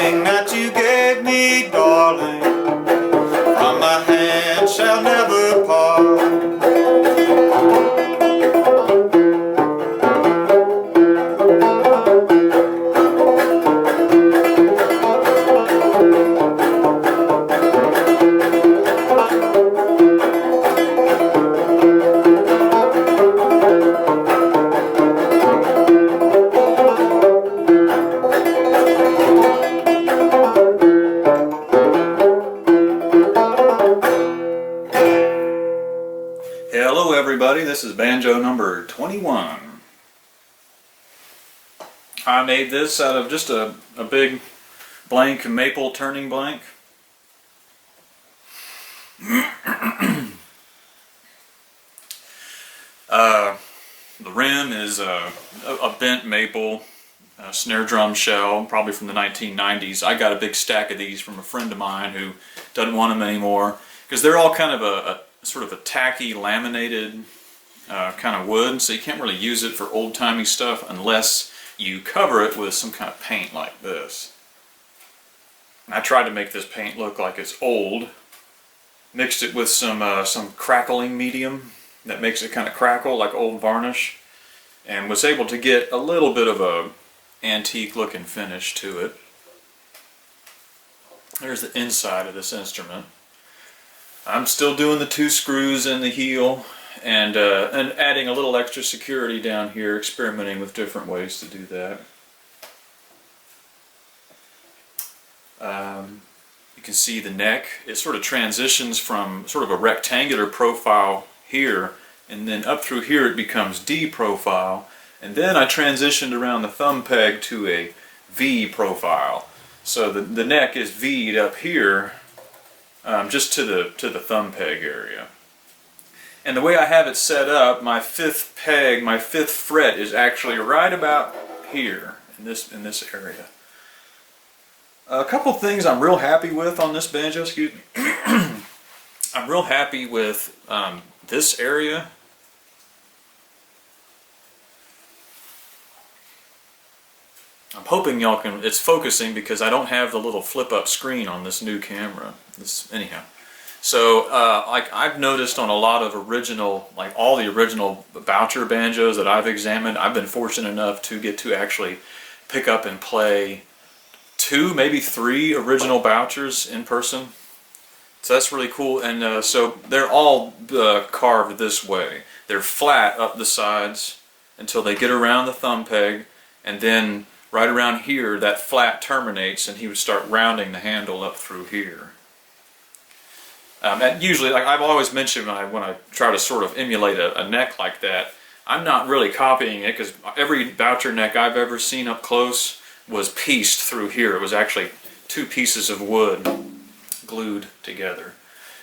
ring that you gave me, darling, from my hand shall never part. Hello everybody, this is banjo number 21. I made this out of just a big blank maple turning blank. The rim is a bent maple snare drum shell, probably from the 1990s. I got a big stack of these from a friend of mine who doesn't want them anymore because they're all kind of a sort of a tacky laminated kind of wood, so you can't really use it for old-timey stuff unless you cover it with some kind of paint like this. I tried to make this paint look like it's old, mixed it with some crackling medium that makes it kind of crackle like old varnish, and was able to get a little bit of a antique looking finish to it. There's the inside of this instrument. I'm still doing the 2 screws in the heel and adding a little extra security down here, experimenting with different ways to do that. You can see the neck. It sort of transitions from sort of a rectangular profile here, and then up through here it becomes D profile, and then I transitioned around the thumb peg to a V profile. So the neck is V'd up here, just to the thumb peg area. And the way I have it set up, my 5th peg, my 5th fret is actually right about here in this area. A couple things I'm real happy with on this banjo, excuse me. I'm real happy with this area. I'm hoping y'all can, it's focusing because I don't have the little flip up screen on this new camera. Anyhow. So like I've noticed on a lot of original, like all the original Boucher banjos that I've examined, I've been fortunate enough to get to actually pick up and play 2, maybe 3 original Bouchers in person. So that's really cool, and so they're all carved this way. They're flat up the sides until they get around the thumb peg, and then right around here that flat terminates and he would start rounding the handle up through here. And usually, like I've always mentioned when I try to sort of emulate a neck like that, I'm not really copying it because every Boucher neck I've ever seen up close was pieced through here. It was actually 2 pieces of wood glued together.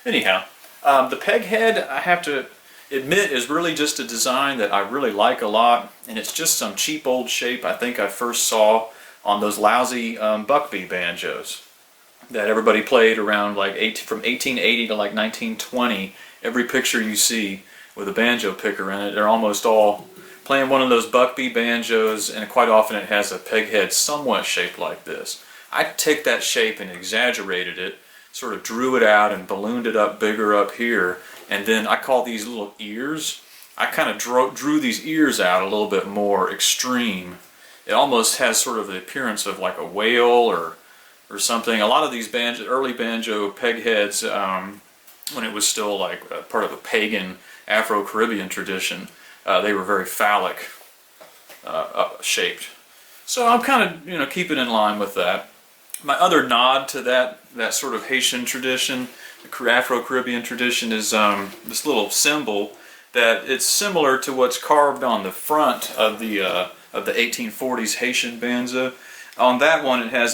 Anyhow, the peg head, I have to admit, is really just a design that I really like a lot, and it's just some cheap old shape I think I first saw on those lousy Buckbee banjos that everybody played around like from 1880 to like 1920. Every picture you see with a banjo picker in it, they're almost all playing one of those Buckbee banjos, and quite often it has a peg head somewhat shaped like this. I take that shape and exaggerated it, sort of drew it out and ballooned it up bigger up here, and then I call these little ears. I kind of drew these ears out a little bit more extreme. It almost has sort of the appearance of like a whale or something. A lot of these early banjo peg heads, when it was still like part of a pagan Afro-Caribbean tradition, they were very phallic shaped. So I'm kind of keeping in line with that. My other nod to that sort of Haitian tradition, the Afro-Caribbean tradition, is this little symbol that it's similar to what's carved on the front of the 1840s Haitian banjo. On that one, it has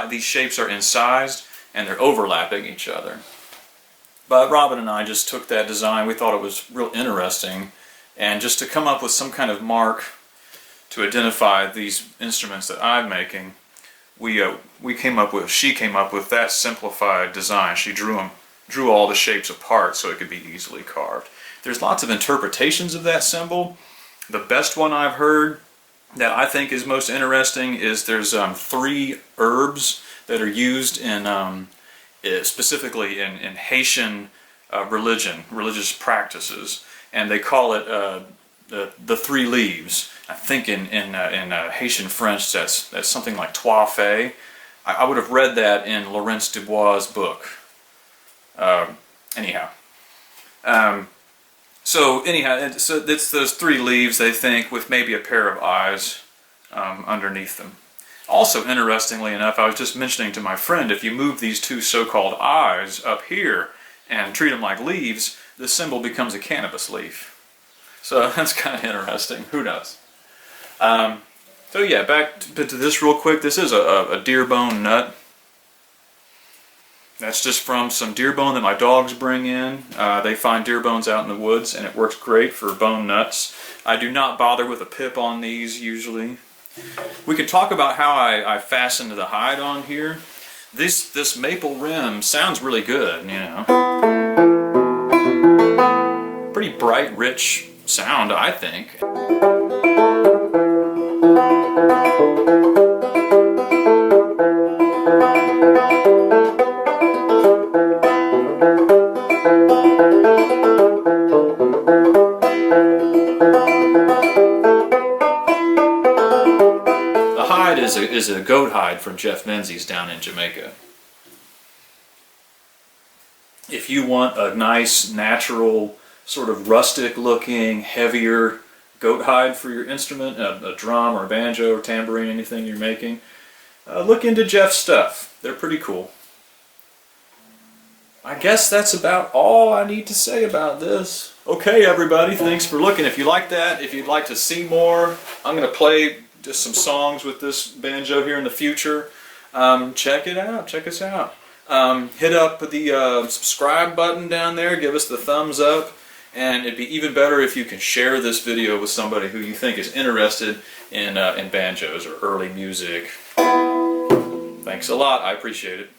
these shapes are incised and they're overlapping each other. But Robin and I just took that design. We thought it was real interesting, and just to come up with some kind of mark to identify these instruments that I'm making, she came up with that simplified design. She drew all the shapes apart so it could be easily carved. There's lots of interpretations of that symbol. The best one I've heard that I think is most interesting is there's 3 herbs that are used in specifically in Haitian religious practices, and they call it the 3 leaves. I think in Haitian French that's something like trois fées. I would have read that in Laurence Dubois' book. Anyhow. So it's those 3 leaves, they think, with maybe a pair of eyes underneath them. Also, interestingly enough, I was just mentioning to my friend, if you move these 2 so-called eyes up here and treat them like leaves, the symbol becomes a cannabis leaf. So that's kind of interesting. Who knows? So yeah, back to this real quick. This is a deer bone nut. That's just from some deer bone that my dogs bring in. They find deer bones out in the woods, and it works great for bone nuts. I do not bother with a pip on these usually. We could talk about how I fastened the hide on here. This maple rim sounds really good, you know. Pretty bright, rich sound, I think. Is a goat hide from Jeff Menzies down in Jamaica. If you want a nice, natural, sort of rustic looking, heavier goat hide for your instrument, a drum or a banjo or tambourine, anything you're making, look into Jeff's stuff. They're pretty cool. I guess that's about all I need to say about this. Okay, everybody, thanks for looking. If you like that, if you'd like to see more, I'm going to play just some songs with this banjo here in the future. Check it out. Check us out. Hit up the subscribe button down there. Give us the thumbs up. And it'd be even better if you can share this video with somebody who you think is interested in banjos or early music. Thanks a lot. I appreciate it.